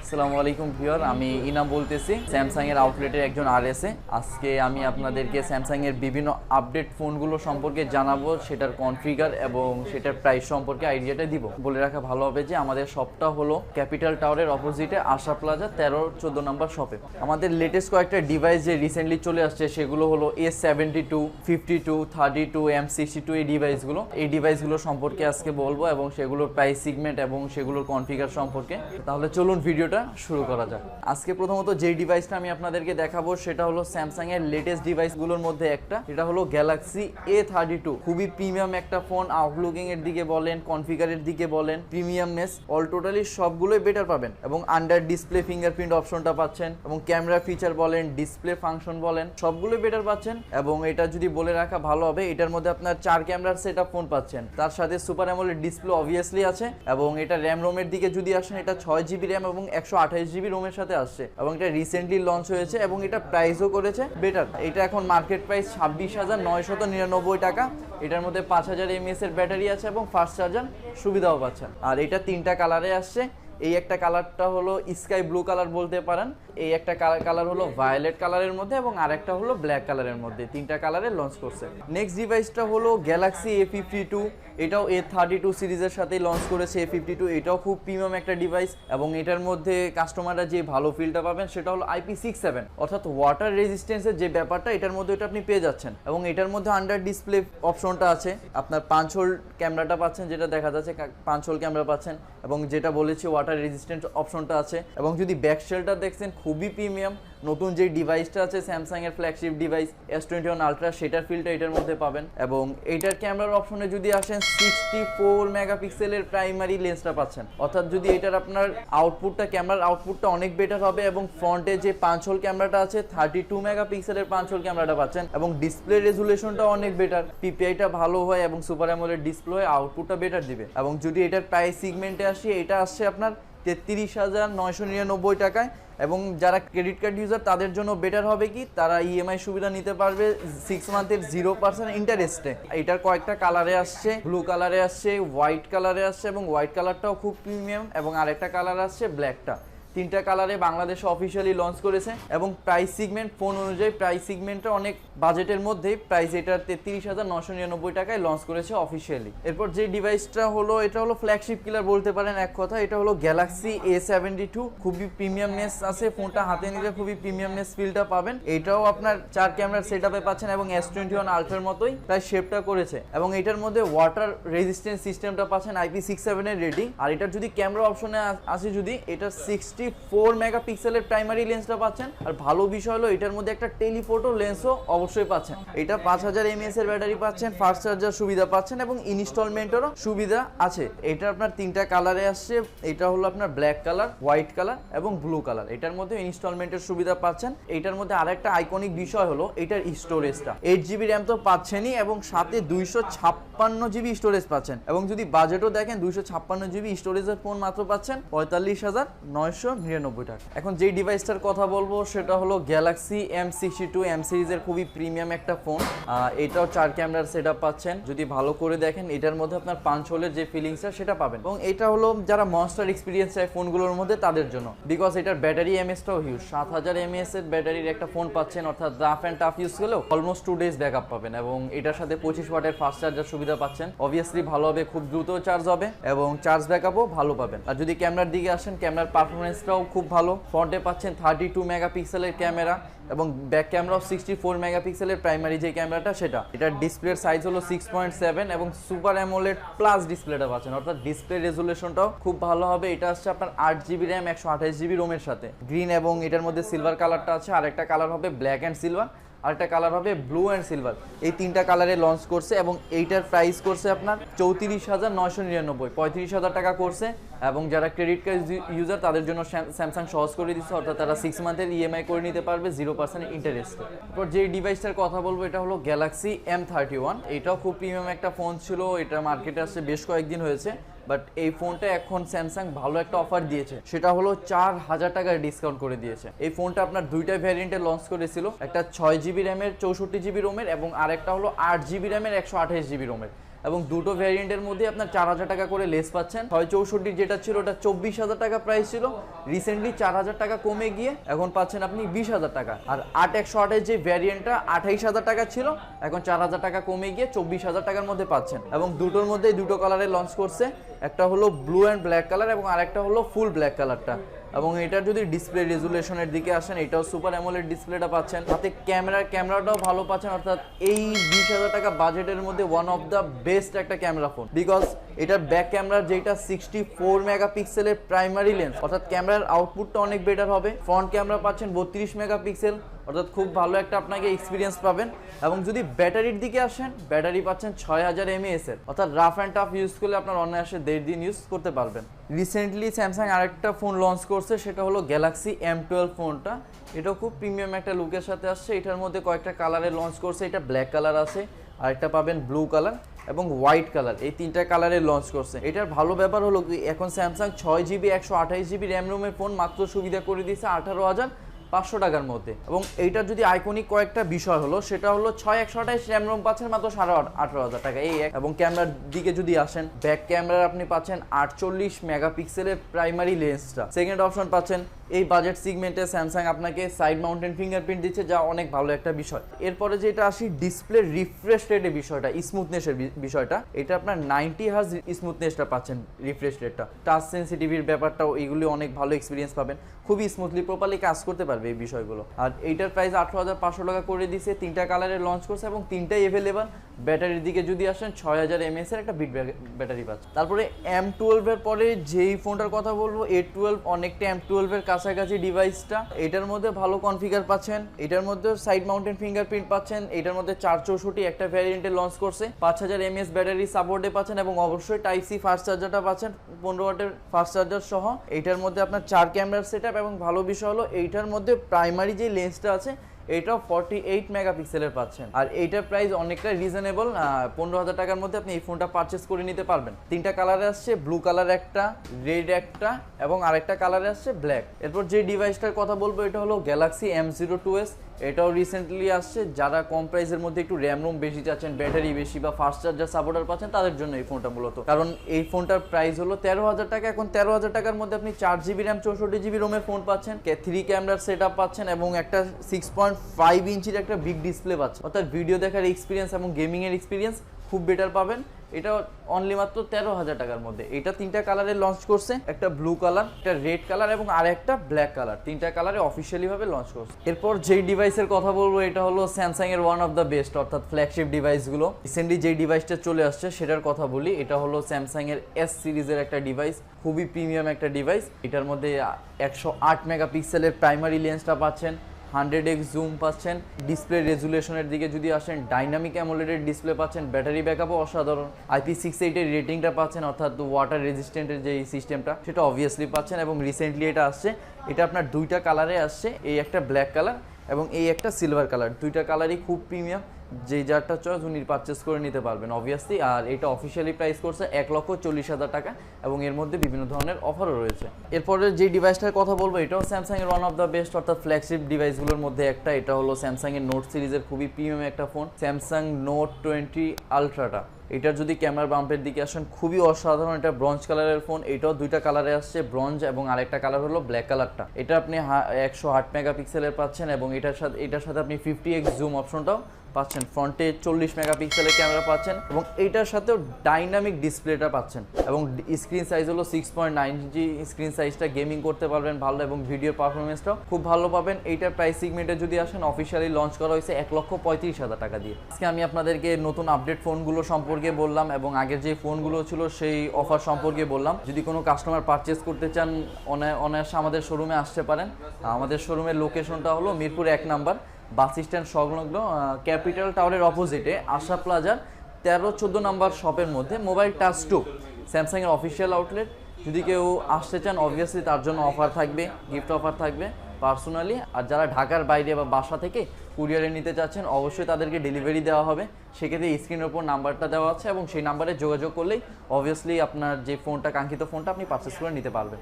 আসসালামু আলাইকুম ভিউয়ার, আমি ইনাম বলতেছি, স্যামসাং এর আউটলেটের একজন আরএসএ। আজকে আমি আপনাদেরকে স্যামসাং এর বিভিন্ন আপডেট ফোনগুলো সম্পর্কে জানাবো, সেটার কনফিগার এবং সেটার প্রাইস সম্পর্কে আইডিয়াটা দিব। বলে রাখা ভালো হবে যে আমাদের শপটা হলো ক্যাপিটাল টাওয়ারের অপোজিটে আশা প্লাজা 13-14 নম্বর শপে। আমাদের লেটেস্ট কয়েকটা ডিভাইস যে রিসেন্টলি চলে আসছে সেগুলো হলো A72, 52, 32, M62 এই ডিভাইসগুলো সম্পর্কে আজকে বলবো এবং সেগুলোর প্রাইস সিগমেন্ট এবং সেগুলোর কনফিগার সম্পর্কে। তাহলে চলুন ভিডিওটা শুরু করা যাক। আজকে প্রথমত যে ডিভাইসটা আমি আপনাদেরকে দেখাবো সেটা হলো স্যামসাং এর লেটেস্ট ডিভাইসগুলোর মধ্যে একটা, এটা হলো গ্যালাক্সি A32। খুবই প্রিমিয়াম একটা ফোন, আউটলুকিং এর দিকে বলেন, কনফিগারের দিকে বলেন, প্রিমিয়ামনেস অল টোটালি সবগুলোই বেটার পাবেন। এবং আন্ডার ডিসপ্লে ফিঙ্গারপ্রিন্ট অপশনটা পাচ্ছেন এবং ক্যামেরা ফিচার বলেন, ডিসপ্লে ফাংশন বলেন, সবগুলোই বেটার পাচ্ছেন। এবং এটা যদি বলে রাখা ভালো হবে, এটার মধ্যে আপনার 4 ক্যামেরার সেটআপ ফোন পাচ্ছেন, তার সাথে সুপার অ্যামোলেড ডিসপ্লে অবভিয়াসলি আছে। এবং এটা র্যাম রোমের দিকে যদি আসেন, এটা 6GB র্যাম এবং 128GB রোমের সাথে আসছে এবং এটা রিসেন্টলি লঞ্চ হয়েছে এবং এটা প্রাইসও করেছে বেটার। এটা এখন মার্কেট প্রাইস 26,999 টাকা। এটার মধ্যে 5000 mAh এর ব্যাটারি আছে এবং ফাস্ট চার্জার সুবিধাও পাচ্ছেন। আর এটা 3টা কালারে আসছে। এই একটা কালারটা হলো স্কাই ব্লু কালার বলতে পারেন, এই একটা কালার হলো ভায়োলেট কালারের মধ্যে এবং আরেকটা হলো ব্ল্যাক কালারের মধ্যে। 3টা কালারে লঞ্চ করছে। নেক্সট ডিভাইসটা হলো গ্যালাক্সি A52। এটাও A32 সিরিজের সাথেই লঞ্চ করেছে A52। এটাও খুব প্রিমিয়াম একটা ডিভাইস এবং এটার মধ্যে কাস্টমাররা যে ভালো ফিলটা পাবেন সেটা হলো IP67, অর্থাৎ ওয়াটার রেজিস্ট্যান্সের যে ব্যাপারটা এটার মধ্যে এটা আপনি পেয়ে যাচ্ছেন। এবং এটার মধ্যে আন্ডার ডিসপ্লে অপশনটা আছে, আপনার 5 হোল ক্যামেরাটা পাচ্ছেন, যেটা দেখা যাচ্ছে 5 হোল ক্যামেরা পাচ্ছেন এবং যেটা বলেছি ওয়াটার রেজিস্ট্যান্ট অপশনটা আছে। এবং যদি ব্যাক শেলটা দেখছেন খুবই প্রিমিয়াম। নতুন যে ডিভাইসটা আছে স্যামসাং এর ফ্ল্যাগশিপ ডিভাইস S21 আলট্রা, সেটার ফিলটা এটার মধ্যে পাবেন। এবং এইটার ক্যামেরার অপশনে যদি আসেন 64 মেগাপিক্সেলের প্রাইমারি লেন্সটা পাচ্ছেন, অর্থাৎ যদি এটার আপনার ক্যামেরার আউটপুটটা অনেক বেটার হবে। এবং ফ্রন্টে যে 5 হোল ক্যামেরাটা আছে 32 মেগাপিক্সেলের 5 হোল ক্যামেরাটা পাচ্ছেন এবং ডিসপ্লে রেজুলেশনটা অনেক বেটার, পিপিআইটা ভালো হয় এবং সুপার অ্যামোলেড ডিসপ্লে হয়, আউটপুটটা বেটার দিবে। এবং যদি এটার প্রাইস সিগমেন্টে আসি, এটা আসছে আপনার 33,999 টাকায়। এবং যারা ক্রেডিট কার্ড ইউজার তাদের জন্য বেটার হবে কি, তারা ইএমআই সুবিধা নিতে পারবে 6 মান্থের 0% ইন্টারেস্টে। এটার কয়েকটা কালারে আসছে, ব্লু কালারে আসছে, হোয়াইট কালারে আসছে এবং হোয়াইট কালারটাও খুব প্রিমিয়াম। এবং আরেকটা কালার আসছে ব্ল্যাকটা। 3টা কালারে বাংলাদেশে অফিসিয়ালি লঞ্চ করেছে এবং প্রাইস সিগমেন্ট ফোন অনুযায়ী প্রাইস সিগমেন্টটা অনেক বাজেটের মধ্যে। প্রাইস এটা 33,999 টাকায় লঞ্চ করেছে অফিসিয়ালি। এরপর যে ডিভাইসটা হলো, এটা হলো ফ্ল্যাগশিপ কিলার বলতে পারেন এক কথা। এটা হলো গ্যালাক্সি A72। খুবই প্রিমিয়ামনেস আছে, ফোনটা হাতে নিলে খুবই প্রিমিয়ামনেস ফিলটা পাবেন। এটাও আপনার 4 ক্যামেরার সেটআপে পাচ্ছেন এবং S21 আলট্রার মতোই প্রায় শেপটা করেছে। এবং এটার মধ্যে ওয়াটার রেজিস্ট্যান্স সিস্টেমটা পাচ্ছেন IP67 এর রেটিং। আর এটার যদি ক্যামেরা অপশনে আসে, যদি এটা 64 মেগাপিক্সেলের প্রাইমারি লেন্সটা পাচ্ছেন। আর ভালো বিষয় হলো এটার মধ্যে একটা টেলিফোটো লেন্সও অবশ্যই পাচ্ছেন। এটা 5000 mAh এর ব্যাটারি পাচ্ছেন, ফাস্ট চার্জার সুবিধা পাচ্ছেন এবং ইনস্টলমেন্টেরও সুবিধা আছে। এটা আপনার 3টা কালারে আসছে। এটা হলো আপনার ব্ল্যাক কালার, হোয়াইট কালার এবং ব্লু কালার। এটার মধ্যে ইনস্টলমেন্টের সুবিধা পাচ্ছেন। এটার মধ্যে আরেকটা আইকনিক বিষয় হলো এটার স্টোরেজটা 8GB র্যাম তো পাচ্ছেনই এবং সাথে 256GB স্টোরেজ পাচ্ছেন। এবং যদি বাজেটও দেখেন 256GB স্টোরেজের ফোন মাত্র পাচ্ছেন 45,999 টাকা। এখন যে ডিভাইসটার কথা বলবো সেটা হলো গ্যালাক্সি M62 M সিরিজের খুবই প্রিমিয়াম একটা ফোন। এটাও 4 ক্যামেরার সেটআপ পাচ্ছেন। যদি ভালো করে দেখেন এটার মধ্যে আপনার 5 হোলের যে ফিলিংসটা সেটা পাবেন। এবং এটা হলো যারা মনস্টার এক্সপিরিয়েন্স চায় ফোনগুলোর মধ্যে তাদের জন্য, বিকজ এটার ব্যাটারি এমএসটাও হিউজ। 7000 mAh এর ব্যাটারির একটা ফোন পাচ্ছেন, অর্থাৎ রাফ অ্যান্ড টাফ ইউজ করলেও অলমোস্ট 2 ডেজ ব্যাকআপ পাবেন। এবং এটার সাথে 25 ওয়াটের ফাস্ট চার্জার সুবিধা পাচ্ছেন। অবভিয়াসলি ভালো হবে, খুব দ্রুত চার্জ হবে এবং চার্জ ব্যাকআপও ভালো পাবেন। আর যদি ক্যামেরার দিকে আসেন, ক্যামেরার পারফরমেন্সটাও খুব ভালো। ফ্রন্টে পাচ্ছেন 32 মেগাপিক্সেলের ক্যামেরা এবং ব্যাক ক্যামেরাও 64 মেগাপিক্সেলের প্রাইমারি যে ক্যামেরাটা সেটা। এটার ডিসপ্লের সাইজ হলো 6.7 এবং সুপার অ্যামোলেড প্লাস ডিসপ্লেটা পাচ্ছেন, অর্থাৎ ডিসপ্লে রেজুলেশনটাও খুব ভালো হবে। এটা আসছে আপনার 8GB র্যাম 128GB রোমের সাথে, গ্রিন এবং এটার মধ্যে সিলভার কালারটা আছে। আরেকটা কালার হবে ব্ল্যাক অ্যান্ড সিলভার, আরেকটা কালার হবে ব্লু অ্যান্ড সিলভার। এই 3টা কালারে লঞ্চ করছে এবং এইটার প্রাইস করছে আপনার 34,999, 35,000 টাকা করছে। এবং যারা ক্রেডিট কার্ড ইউজার তাদের জন্য স্যামসাং সহজ করে দিচ্ছে, অর্থাৎ তারা 6 মান্থের ইএমআই করে নিতে পারবে 0% ইন্টারেস্টে। এরপর যে ডিভাইসটার কথা বলবো এটা হলো গ্যালাক্সি M31। এটাও খুব প্রিমিয়াম একটা ফোন ছিল। এটা মার্কেটে আসছে বেশ কয়েকদিন হয়েছে, বাট এই ফোনটা এখন স্যামসাং ভালো একটা অফার দিয়েছে, সেটা হলো 4000 টাকার ডিসকাউন্ট করে দিয়েছে। এই ফোনটা আপনার 2টা ভ্যারিয়েন্টে লঞ্চ করেছিল, একটা 6GB র্যামের 64GB রোমের এবং আরেকটা হলো 8GB র্যামের 128GB রোমের। এবং দুটো ভ্যারিয়েন্টের মধ্যে আপনার 4000 টাকা করে লেস পাচ্ছেন। 664 যেটা ছিল ওটা 24,000 টাকা প্রাইস ছিল, রিসেন্টলি 4000 টাকা কমে গিয়ে এখন পাচ্ছেন আপনি 20,000 টাকা। আর 8128 যে ভ্যারিয়েন্টটা 28,000 টাকা ছিল, এখন 4000 টাকা কমে গিয়ে 24,000 টাকার মধ্যে পাচ্ছেন। এবং দুটোর মধ্যে দুটো কালারে লঞ্চ করছে, একটা হলো ব্লু অ্যান্ড ব্ল্যাক কালার এবং আরেকটা হলো ফুল ব্ল্যাক কালারটা। এবং এটার যদি ডিসপ্লে রেজুলেশনের দিকে আসেন, এটাও সুপার অ্যামোলেড ডিসপ্লেটা পাচ্ছেন, সাথে ক্যামেরাটাও ভালো পাচ্ছেন। অর্থাৎ এই 20,000 টাকা বাজেটের মধ্যে ওয়ান অফ দ্য বেস্ট একটা ক্যামেরা ফোন, বিকজ এটার ব্যাক ক্যামেরার যেটা 64 মেগাপিক্সেলের প্রাইমারি লেন্স, অর্থাৎ ক্যামেরার আউটপুটটা অনেক বেটার হবে। ফ্রন্ট ক্যামেরা পাচ্ছেন 32 মেগাপিক্সেল, অর্থাৎ খুব ভালো একটা আপনাকে এক্সপিরিয়েন্স পাবেন। এবং যদি ব্যাটারির দিকে আসেন, ব্যাটারি পাচ্ছেন 6000 mAh এর, অর্থাৎ রাফ অ্যান্ড টাফ ইউজ করলে আপনার অনায়াসে 1.5 দিন ইউজ করতে পারবেন। রিসেন্টলি স্যামসাং আরেকটা ফোন লঞ্চ করছে, সেটা হলো গ্যালাক্সি M12 ফোনটা। এটাও খুব প্রিমিয়াম একটা লুকের সাথে আসছে। এটার মধ্যে কয়েকটা কালারে লঞ্চ করছে, এটা ব্ল্যাক কালার আছে, আরেকটা পাবেন ব্লু কালার এবং হোয়াইট কালার, এই তিনটা কালারে লঞ্চ করছে। এটার ভালো ব্যাপার হলো কি, এখন স্যামসাং 6GB 128GB র্যাম রোমের ফোন মাত্র সুবিধা করে দিয়েছে 18,500 টাকার মধ্যে। এবং এইটার যদি আইকনিক কয়েকটা বিষয় হলো, সেটা হলো 6128 র্যাম রোম পাচ্ছেন মাত্র 18,500 টাকা এই এক। এবং ক্যামেরার দিকে যদি আসেন, ব্যাক ক্যামেরার আপনি পাচ্ছেন 48 মেগাপিক্সেলের প্রাইমারি লেন্সটা। সেকেন্ড অপশন পাচ্ছেন, এই বাজেট সিগমেন্টে স্যামসাং আপনাকে সাইড মাউন্টেন ফিঙ্গারপ্রিন্ট দিচ্ছে, যা অনেক ভালো একটা বিষয়। এরপরে যেটা আসি ডিসপ্লে রিফ্রেশ রেটের বিষয়টা, স্মুথনেসের বিষয়টা, এটা আপনার 90 হার্জ স্মুথনেসটা পাচ্ছেন, রিফ্রেশ রেটটা, টাচ সেন্সিটিভির ব্যাপারটাও, এইগুলি অনেক ভালো এক্সপিরিয়েন্স পাবেন, খুবই স্মুথলি প্রপারলি কাজ করতে পারবে এই বিষয়গুলো। আর এইটার প্রাইস 18,500 টাকা করে দিয়েছে, তিনটা কালারে লঞ্চ করছে এবং তিনটাই এভেলেবল। ব্যাটারির দিকে যদি আসেন, 6000 mAh এর একটা বিগ ব্যাটারি পাচ্ছে। তারপরে M12 এর পরে যেই ফোনটার কথা বলবো, A12 অনেকটা M12 এর কাছাকাছি ডিভাইসটা। এটার মধ্যে ভালো কনফিগার পাচ্ছেন, এটার মধ্যে সাইড মাউন্টেন ফিঙ্গারপ্রিন্ট পাচ্ছেন, এটার মধ্যে 464 একটা ভ্যারিয়েন্টে লঞ্চ করছে, 5000 mAh ব্যাটারি সাপোর্টে পাচ্ছেন এবং অবশ্যই টাইপ সি ফাস্ট চার্জারটা পাচ্ছেন 15 ওয়াটের ফাস্ট চার্জার সহ। এটার মধ্যে আপনার 4 ক্যামেরার সেটআপ এবং ভালো বিষয় হলো এইটার মধ্যে প্রাইমারি যে লেন্সটা আছে, এটাও 48 মেগাপিক্সেলের পাচ্ছেন। আর এইটার প্রাইস অনেকটা রিজনেবল, 15,000 টাকার মধ্যে আপনি এই ফোনটা পারচেস করে নিতে পারবেন। তিনটা কালারে আসছে, ব্লু কালার একটা, রেড একটা এবং আরেকটা কালারে আসছে ব্ল্যাক। এরপর যে ডিভাইসটার কথা বলবো, এটা হলো গ্যালাক্সি M02s। এটাও রিসেন্টলি আসছে। যারা কম প্রাইসের মধ্যে একটু র্যাম রোম বেশি চাচ্ছেন, ব্যাটারি বেশি বা ফাস্ট চার্জার সাপোর্টার পাচ্ছেন, তাদের জন্য এই ফোনটা মূলত। কারণ এই ফোনটার প্রাইস হলো 13,000 টাকা। এখন 13,000 টাকার মধ্যে আপনি 4GB র্যাম 64GB রোমের ফোন পাচ্ছেন, 3 ক্যামেরার সেটআপ পাচ্ছেন এবং একটা 6.5 ইঞ্চির একটা বিগ ডিসপ্লে পাচ্ছেন। অর্থাৎ ভিডিও দেখার এক্সপিরিয়েন্স এবং গেমিং এর এক্সপিরিয়েন্স খুব বেটার পাবেন। এটা অনলি মাত্র 13,000 টাকার মধ্যে। এটা তিনটা কালারে লঞ্চ করছে, একটা ব্লু কালার, একটা রেড কালার এবং আরেকটা ব্ল্যাক কালার। তিনটা কালারে অফিসিয়ালি ভাবে লঞ্চ করছে। এরপর যেই ডিভাইসের কথা বলবো, এটা হলো স্যামসাং এর ওয়ান অফ দ্য বেস্ট, অর্থাৎ ফ্ল্যাগশিপ ডিভাইসগুলো। রিসেন্টলি যেই ডিভাইসটা চলে আসছে সেটার কথা বলি, এটা হলো স্যামসাং এর S সিরিজের একটা ডিভাইস, খুবই প্রিমিয়াম একটা ডিভাইস। এটার মধ্যে 108 মেগাপিক্সেলের প্রাইমারি লেন্সটা পাচ্ছেন, 100x জুম পাচ্ছেন। ডিসপ্লে রেজুলেশনের দিকে যদি আসেন, ডাইনামিক অ্যামোলেডের ডিসপ্লে পাচ্ছেন, ব্যাটারি ব্যাকআপও অসাধারণ, IP68 এর রেটিংটা পাচ্ছেন, অর্থাৎ ওয়াটার রেজিস্ট্যান্টের যে সিস্টেমটা সেটা অবভিয়াসলি পাচ্ছেন। এবং রিসেন্টলি এটা আসছে, এটা আপনার দুইটা কালারে আসছে, এই একটা ব্ল্যাক কালার এবং এই একটা সিলভার কালার। দুইটা কালারই খুব প্রিমিয়াম, যে যারটা চয়েস উনি পারচেস করে নিতে পারবেন অবভিয়াসলি। আর এটা অফিসিয়ালি প্রাইস করছে 1,40,000 টাকা এবং এর মধ্যে বিভিন্ন ধরনের অফারও রয়েছে। এরপরে যে ডিভাইসটার কথা বলবো, এটাও স্যামসাং এর ওয়ান অফ দ্য বেস্ট, অর্থাৎ ফ্ল্যাগশিপ ডিভাইসগুলোর মধ্যে একটা। এটা হলো স্যামসাং এর নোট সিরিজের খুবই প্রিমিয়াম একটা ফোন, স্যামসাং নোট 20 আলট্রাটা। এটার যদি ক্যামেরা বাম্পের দিকে আসেন, খুবই অসাধারণ। এটা ব্রঞ্জ কালারের ফোন, এটাও দুইটা কালারে আসছে, ব্রঞ্জ এবং আরেকটা কালার হলো ব্ল্যাক কালারটা। এটা আপনি 108 মেগাপিক্সেলের পাচ্ছেন এবং এটার সাথে আপনি 50x জুম অপশনটাও পাচ্ছেন। ফ্রন্টে 40 মেগাপিক্সেলের ক্যামেরা পাচ্ছেন এবং এইটার সাথেও ডাইনামিক ডিসপ্লেটা পাচ্ছেন এবং স্ক্রিন সাইজ হলো 6.9 ইঞ্চি স্ক্রিন সাইজটা, গেমিং করতে পারবেন ভালো এবং ভিডিওর পারফরমেন্সটাও খুব ভালো পাবেন। এইটার প্রাইস সিগমেন্টে যদি আসেন, অফিসিয়ালি লঞ্চ করা হয়েছে 1,35,000 টাকা দিয়ে। আজকে আমি আপনাদেরকে নতুন আপডেট ফোনগুলো সম্পর্কে বললাম এবং আগের যে ফোনগুলো ছিল সেই অফার সম্পর্কে বললাম। যদি কোনো কাস্টমার পারচেস করতে চান, অনায়াসে আমাদের শোরুমে আসতে পারেন। আমাদের শোরুমের লোকেশনটা হলো মিরপুর 1 নাম্বার, বাস স্ট্যান্ড সংলগ্ন ক্যাপিটাল টাওয়ারের অপোজিটে আশা প্লাজার 13-14 নাম্বার শপের মধ্যে মোবাইল টাচ 2 স্যামসাং এর অফিসিয়াল আউটলেট। যদি কেউ আসতে চান, অবভিয়াসলি তার জন্য অফার থাকবে, গিফট অফার থাকবে পার্সোনালি। আর যারা ঢাকার বাইরে বা বাসা থেকে কুরিয়ারে নিতে চাচ্ছেন, অবশ্যই তাদেরকে ডেলিভারি দেওয়া হবে। সেক্ষেত্রে স্ক্রিনের উপর নাম্বারটা দেওয়া আছে এবং সেই নাম্বারে যোগাযোগ করলেই অবভিয়াসলি আপনার যে ফোনটা, কাঙ্ক্ষিত ফোনটা আপনি পারচেস করে নিতে পারবেন।